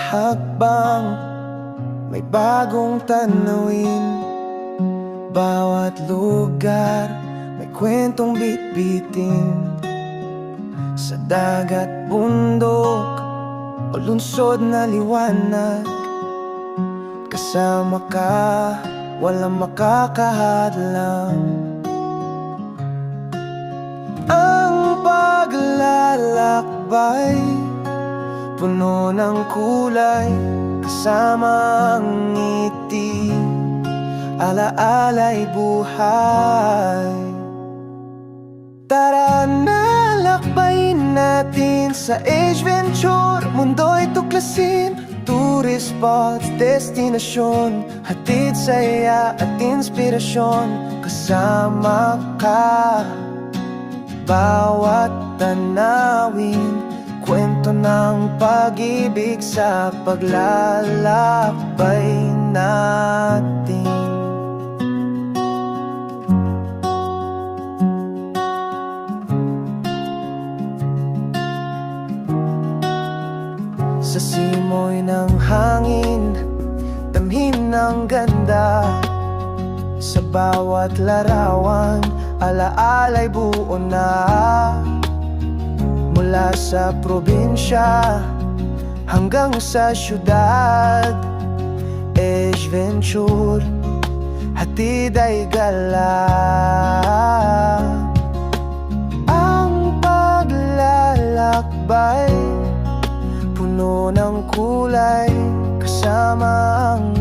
hakbang, may bagong tanawin. Bawat lugar may kwentong bitbitin. Sa dagat, bundok o lungsod na liwanag, kasama ka, walang makakahadlang. Ang paglalakbay, puno ng kulay, kasama ang ngiti, alaala'y buhay. Tara na, lakbayin natin sa H-Venture. Mundo'y tuklasin, tourist spots, destinasyon, hatid saya at inspirasyon. Kasama ka, bawat tanawin, kwento ng pag-ibig sa paglalakbay natin. Sa simoy ng hangin, damhin ng ganda. Sa bawat larawan, alaala'y buo na. Mula sa probinsya hanggang sa syudad, H-Venture, hatid ay galak. Ang paglalakbay, puno ng kulay, kasama ang